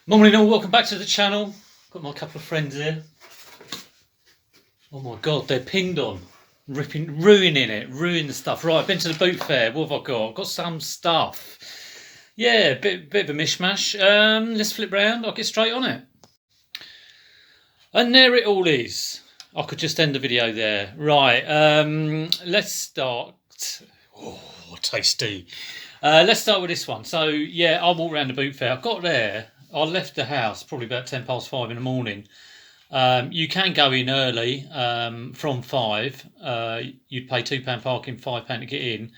Morning all, welcome back to the channel. Got my couple of friends here. Oh my god, they're pinged on. Ruining the stuff. Right, I've been to the boot fair. What have I got? I've got some stuff. Yeah, bit of a mishmash. Let's flip round, I'll get straight on it. And there it all is. I could just end the video there. Right, let's start. Oh, tasty. Let's start with this one. So yeah, I walked around the boot fair. I got there. I left the house probably about 5:10 in the morning. You can go in early from 5. You'd pay £2 parking, £5 to get in.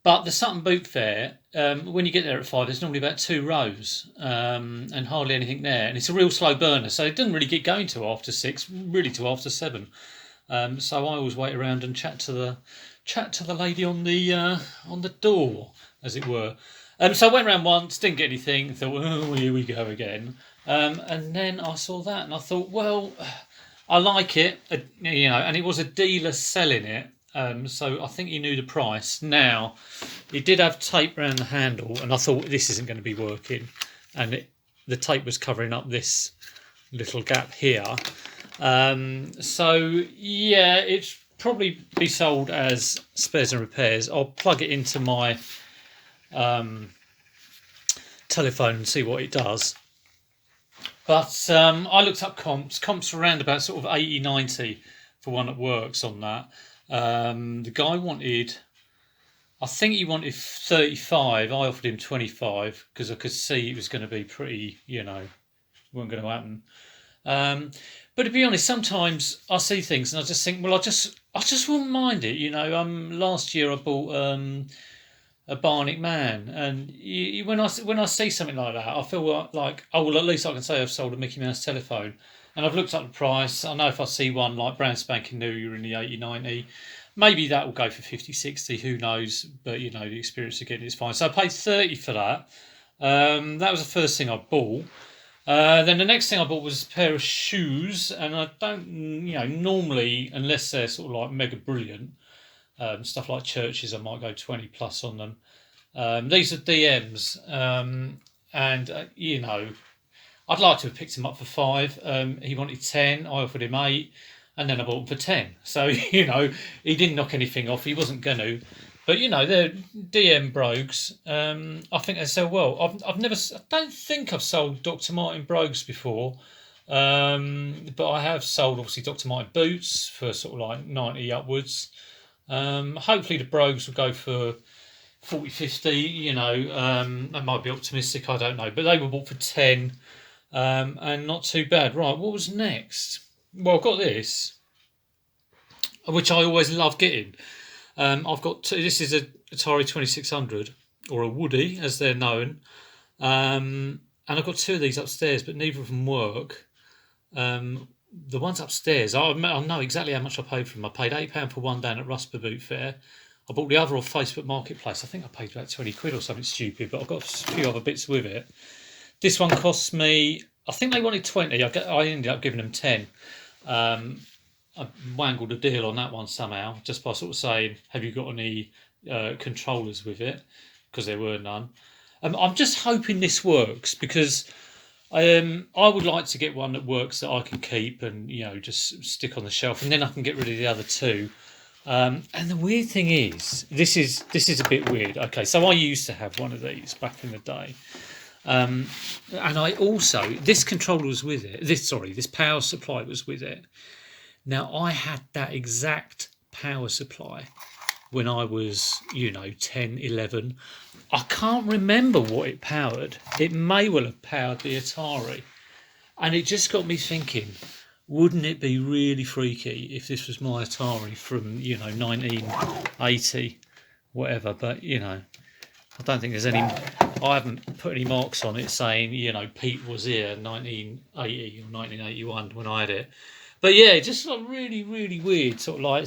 But the Sutton Boot Fair, when you get there at 5, there's normally about 2 rows and hardly anything there. And it's a real slow burner, so it doesn't really get going till after 6, really till after 7. So I always wait around and chat to the lady on the door, as it were. So I went around once, didn't get anything. Thought, oh, here we go again. And then I saw that, and I thought, well, I like it, and it was a dealer selling it. So I think he knew the price. Now, he did have tape around the handle, and I thought this isn't going to be working, and the tape was covering up this little gap here. So yeah, it's probably be sold as spares and repairs. I'll plug it into my telephone and see what it does. But I looked up comps. Comps are around about sort of 80, 90 for one that works on that. The guy I think he wanted 35. I offered him 25 because I could see it was going to be pretty, wasn't going to happen. But to be honest, sometimes I see things and I just think, well, I just wouldn't mind it. Last year I bought a Barnick Man, and when I see something like that, I feel like, oh well, at least I can say I've sold a Mickey Mouse telephone, and I've looked up the price. I know if I see one like brand spanking new, you're in the 80, 90, maybe that will go for 50, 60, who knows? But the experience of getting it's fine. So I paid 30 for that. That was the first thing I bought. Then the next thing I bought was a pair of shoes, and I don't, normally, unless they're sort of like mega brilliant, stuff like Churches, I might go 20 plus on them. These are DMs, and I'd like to have picked him up for 5. He wanted 10, I offered him 8, and then I bought them for 10. So he didn't knock anything off. He wasn't going to, but they're DM brogues. I think they sell well. I don't think I've sold Dr. Martin brogues before. But I have sold obviously Dr. Martin boots for sort of like 90 upwards. Hopefully the brogues will go for 40, 50, I might be optimistic, I don't know, but they were bought for 10, and not too bad. Right, what was next? Well, I've got this, which I always love getting. I've got this is a Atari 2600, or a Woody as they're known, and I've got 2 of these upstairs, but neither of them work. The ones upstairs, I know exactly how much I paid for them. I paid £8 for one down at Rusper Boot Fair. I bought the other off Facebook Marketplace. I think I paid about 20 quid or something stupid, but I've got a few other bits with it. This one cost me, I think they wanted 20. I ended up giving them 10. I wangled a deal on that one somehow, just by sort of saying, have you got any controllers with it? Because there were none. I'm just hoping this works, because I would like to get one that works that I can keep and just stick on the shelf, and then I can get rid of the other 2. And the weird thing is, this is a bit weird. Okay, so I used to have one of these back in the day, and I also, this controller was with it. This power supply was with it. Now I had that exact power supply when I was 10, 11. I can't remember what it powered. It may well have powered the Atari. And it just got me thinking, wouldn't it be really freaky if this was my Atari from, 1980, whatever. But, I don't think there's any, I haven't put any marks on it saying, Pete was here in 1980 or 1981 when I had it. But yeah, it just got really, really weird, sort of like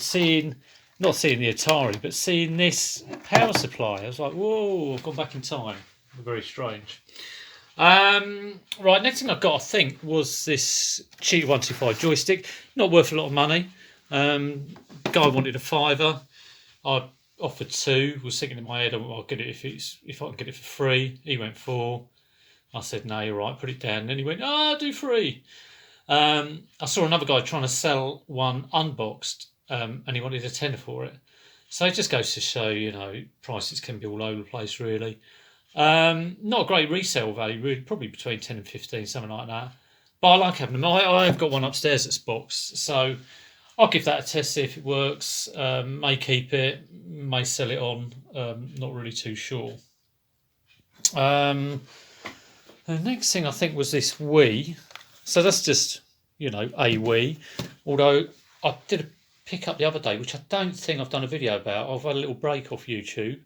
not seeing the Atari, but seeing this power supply. I was like, whoa, I've gone back in time. Very strange. Right, next thing I got, I think, was this cheap 125 joystick. Not worth a lot of money. Guy wanted a £5. I offered 2. Was thinking in my head, I'll get it if I can get it for free. He went 4. I said, no, you're right, put it down. And then he went, do 3. I saw another guy trying to sell one unboxed, and he wanted a tenner for it. So it just goes to show, prices can be all over the place, really. Not a great resale value, really, probably between 10 and 15, something like that. But I like having them. I've got one upstairs that's boxed, so I'll give that a test, see if it works. May keep it, may sell it on. Not really too sure. The next thing I think was this Wii. So that's just, a Wii. Although I did a pick up the other day, which I don't think I've done a video about. I've had a little break off YouTube.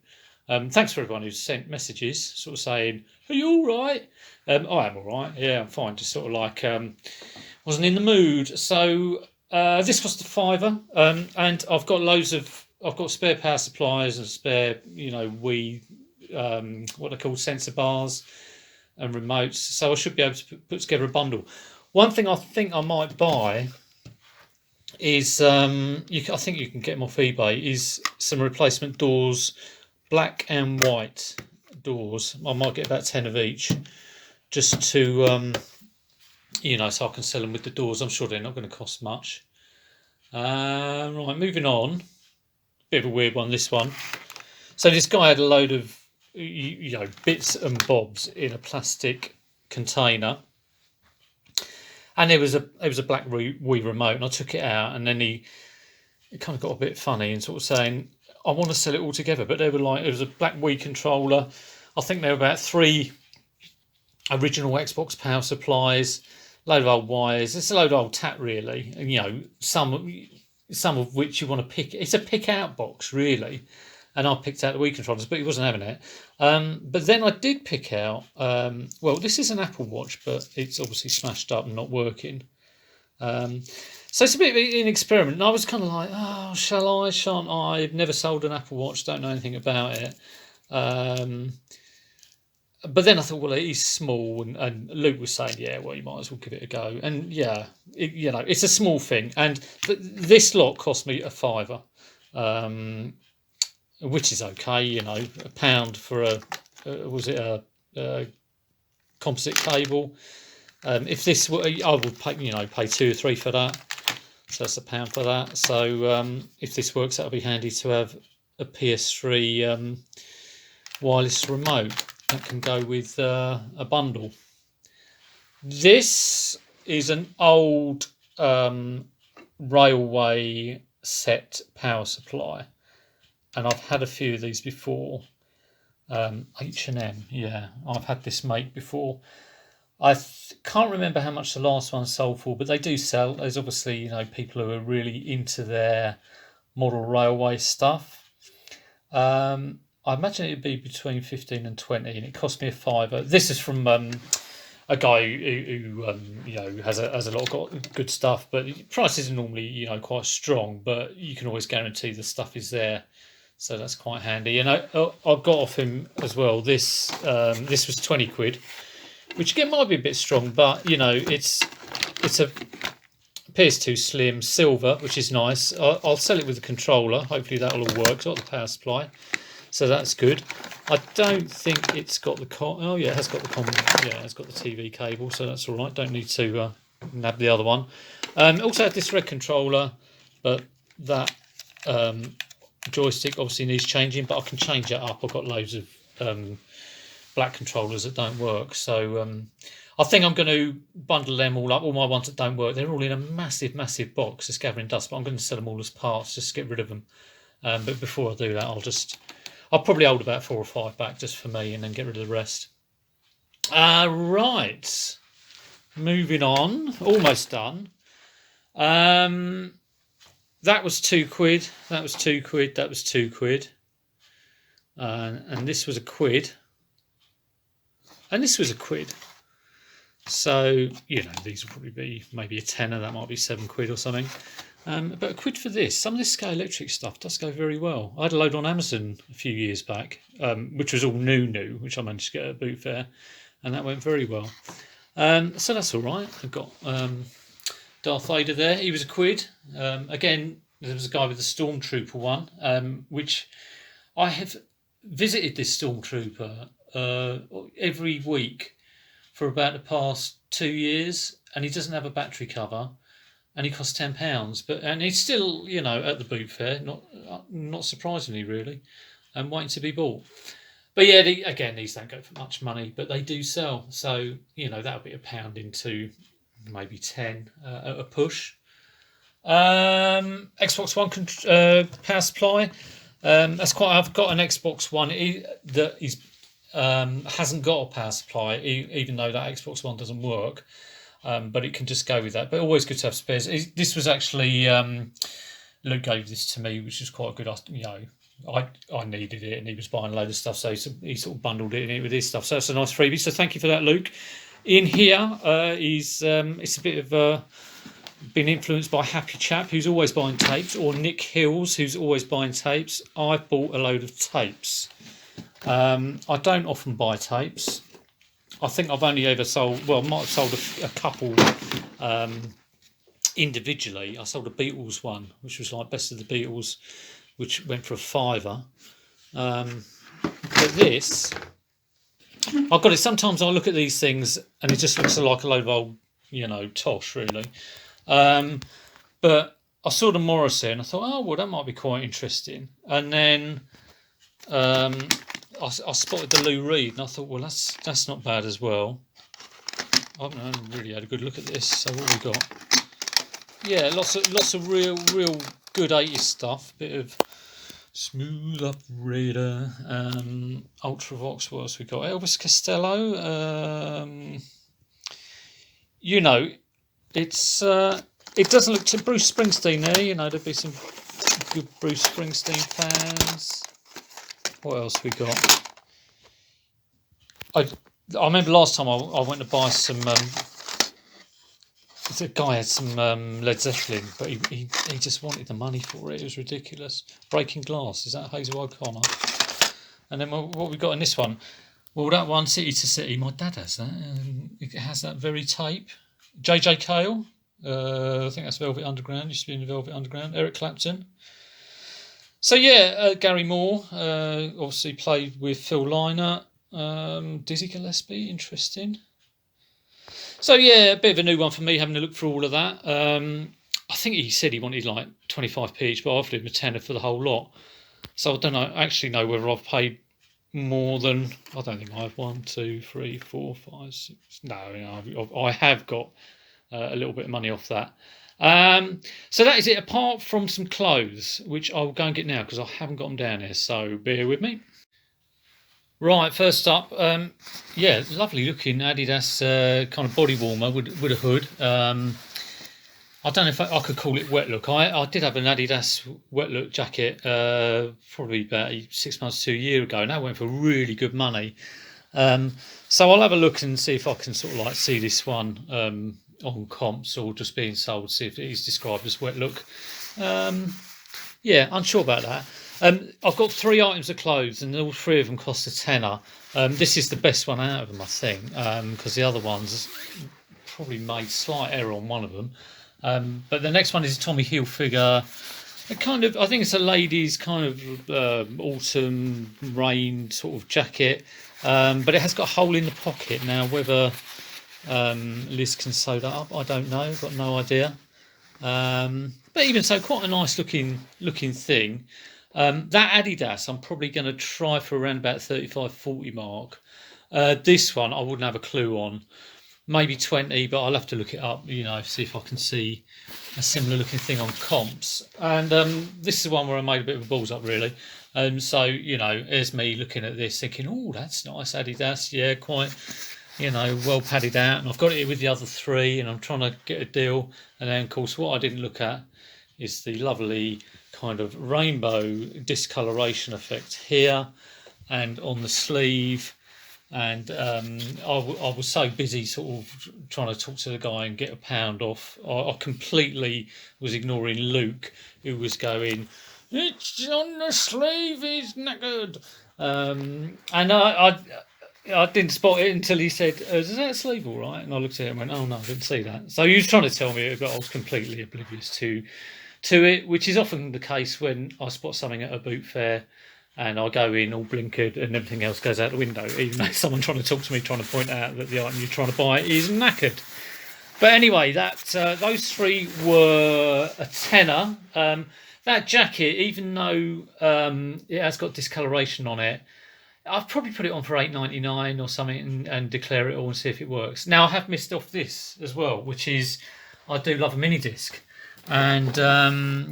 Thanks for everyone who's sent messages, sort of saying, "Are you all right?" I am all right. Yeah, I'm fine. Just sort of like wasn't in the mood. So this cost a £5, and I've got spare power supplies and spare, Wii, what they call sensor bars and remotes. So I should be able to put together a bundle. One thing I think I might buy is I think you can get them off eBay. Is some replacement doors. Black and white doors. I might get about 10 of each, just to so I can sell them with the doors. I'm sure they're not going to cost much. Right, moving on. Bit of a weird one, this one. So this guy had a load of bits and bobs in a plastic container, and it was a black Wii remote, and I took it out, and then it kind of got a bit funny and sort of saying, I want to sell it all together, but they were like, it was a black Wii controller. I think there were about 3 original Xbox power supplies, load of old wires. It's a load of old tat, really, and some of which you want to pick. It's a pick out box, really, and I picked out the Wii controllers, but he wasn't having it. But then I did pick out. This is an Apple Watch, but it's obviously smashed up and not working. So it's a bit of an experiment, and I was kind of like, oh, shall I, shan't I? I've never sold an Apple Watch, don't know anything about it. But then I thought, well, it is small, and Luke was saying, yeah, well, you might as well give it a go. And yeah, it's a small thing, and this lot cost me a £5, which is okay, £1 for a composite cable. If this were, I would pay 2 or 3 for that. So that's £1 for that. So if this works, that'll be handy to have a PS3 wireless remote that can go with a bundle. This is an old railway set power supply, and I've had a few of these before. H&M, yeah, I've had this make before. I can't remember how much the last one sold for, but they do sell. There's obviously, people who are really into their model railway stuff. I imagine it'd be between 15 and 20, and it cost me a £5. This is from a guy who has a lot of good stuff, but prices are normally, quite strong, but you can always guarantee the stuff is there. So that's quite handy. And I got off him as well. This was 20 quid. Which again might be a bit strong, but it's a PS2 Slim silver, which is nice. I'll sell it with the controller. Hopefully that'll all work. It's got the power supply, so that's good. I don't think it's got the oh yeah, it has got the yeah, it's got the TV cable, so that's all right. Don't need to nab the other one. Also had this red controller, but that joystick obviously needs changing, but I can change it up. I've got loads of black controllers that don't work, so I think I'm going to bundle them all up. All my ones that don't work, they're all in a massive box just gathering dust, but I'm going to sell them all as parts just to get rid of them. But before I do that, I'll probably hold about 4 or 5 back just for me, and then get rid of the rest. Right, moving on, almost done. That was £2. That was £2. That was £2. And this was £1. And this was £1. So, these will probably be maybe a tenner. That might be £7 or something. But £1 for this. Some of this Sky Electric stuff does go very well. I had a load on Amazon a few years back, which was all new, which I managed to get at a boot fair, and that went very well. So that's all right. I've got Darth Vader there. He was £1. Again, there was a guy with the Stormtrooper one, which I have visited this Stormtrooper every week for about the past 2 years, and he doesn't have a battery cover, and he costs £10. And he's still, at the boot fair, not surprisingly, really, and waiting to be bought. But yeah, these don't go for much money, but they do sell. So that'll be £1 into maybe 10 at a push. Xbox One power supply. I've got an Xbox One that hasn't got a power supply, even though that Xbox One doesn't work. But it can just go with that. But always good to have spares. This was actually Luke gave this to me, which was quite good. I needed it, and he was buying a load of stuff, so he sort of bundled it in with his stuff. So it's a nice freebie. So thank you for that, Luke. In here it's a bit of been influenced by Happy Chap, who's always buying tapes, or Nick Hills, who's always buying tapes. I've bought a load of tapes. I don't often buy tapes. I think I've only ever sold, I might have sold a couple individually. I sold a Beatles one, which was like Best of the Beatles, which went for £5. But this, I've got it. Sometimes I look at these things and it just looks like a load of old, tosh, really. But I saw the Morrissey and I thought, oh, well, that might be quite interesting. And then I spotted the Lou Reed and I thought, well, that's not bad as well. I haven't really had a good look at this. So what we got? Yeah, lots of real good 80s stuff. Bit of Smooth Operator, Ultravox. What else we got? Elvis Costello. It doesn't look to Bruce Springsteen there. There'd be some good Bruce Springsteen fans. What else we got? I remember last time I went to buy some. The guy had some Led Zeppelin, but he just wanted the money for it. It was ridiculous. Breaking Glass, is that Hazel O'Connor? And then what we got in this one? Well, that one, City to City, my dad has that. It has that very tape. JJ Cale, I think that's Velvet Underground. Used to be in the Velvet Underground. Eric Clapton. So yeah, Gary Moore obviously played with Phil Lynott. Dizzy Gillespie, interesting. So yeah, a bit of a new one for me, having a look through all of that. I think he said he wanted like 25p each, but I offered him a tenner for the whole lot. So I don't know whether I've paid more than, I don't think I have 1, 2, 3, 4, 5, 6. No, I have got a little bit of money off that. So that is it, apart from some clothes, which I'll go and get now because I haven't got them down here. So bear with me. Right, first up, lovely looking Adidas kind of body warmer with a hood. I don't know if I could call it wet look. I did have an Adidas wet look jacket probably about 6 months to a year ago, and that went for really good money. So I'll have a look and see if I can sort of like see this one on comps or just being sold, see if it is described as wet look. Unsure about that. I've got 3 items of clothes and all 3 of them cost a tenner. This is the best one out of them, I think, because the other ones probably made slight error on one of them. But the next one is a Tommy Hilfiger. I think it's a ladies' kind of autumn rain sort of jacket, but it has got a hole in the pocket. Now, whether Liz can sew that up, I don't know. Got no idea. But even so, quite a nice looking thing. That Adidas, I'm probably going to try for around about 35-40 mark. This one, I wouldn't have a clue on. Maybe 20, but I'll have to look it up, see if I can see a similar looking thing on comps. And this is the one where I made a bit of a balls up, really. So, there's me looking at this thinking, oh, that's nice, Adidas. Yeah, quite, well padded out. And I've got it with the other 3 and I'm trying to get a deal. And then, of course, what I didn't look at is the lovely kind of rainbow discoloration effect here and on the sleeve. And I was so busy sort of trying to talk to the guy and get £1 off. I completely was ignoring Luke, who was going, it's on the sleeve, it's knackered. And I didn't spot it until he said, is that sleeve all right? And I looked at it and went, oh no, I didn't see that. So he was trying to tell me, but I was completely oblivious to it, which is often the case when I spot something at a boot fair and I go in all blinkered and everything else goes out the window, even though someone trying to talk to me, trying to point out that the item you're trying to buy is knackered. But anyway, those three were a tenner. That jacket, even though it has got discoloration on it, I've probably put it on for $8.99 or something and declare it all and see if it works. Now, I have missed off this as well, which is I do love a mini disc. And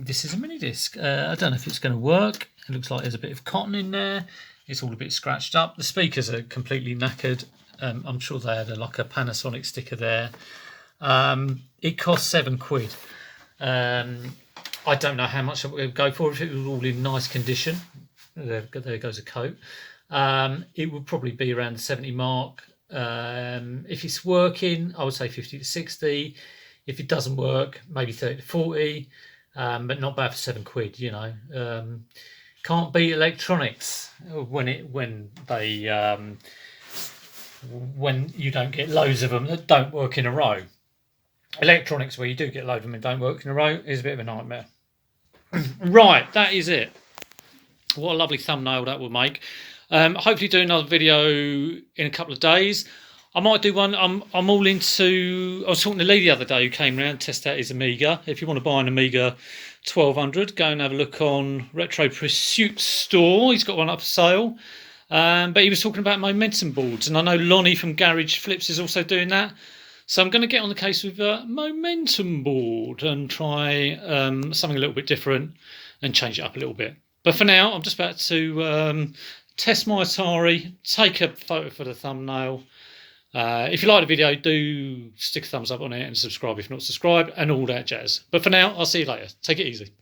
this is a mini disc. I don't know if it's going to work. It looks like there's a bit of cotton in there. It's all a bit scratched up. The speakers are completely knackered. I'm sure they had like a Panasonic sticker there. It cost £7. I don't know how much it would go for if it was all in nice condition. There goes a coat. It would probably be around the 70 mark. If it's working, I would say 50 to 60. If it doesn't work, maybe 30 to 40. But not bad for £7, you know. Can't beat electronics when you don't get loads of them that don't work in a row. Electronics where you do get a load of them and don't work in a row is a bit of a nightmare. Right, that is it. What a lovely thumbnail that will make. Hopefully do another video in a couple of days. I might do one. I'm all into... I was talking to Lee the other day who came round to test out his Amiga. If you want to buy an Amiga 1200, go and have a look on Retro Pursuit store. He's got one up for sale. But he was talking about momentum boards, and I know Lonnie from Garage Flips is also doing that. So I'm going to get on the case with a momentum board and try something a little bit different and change it up a little bit. But for now, I'm just about to test my Atari, take a photo for the thumbnail. If you like the video, do stick a thumbs up on it and subscribe if not subscribed and all that jazz. But for now, I'll see you later. Take it easy.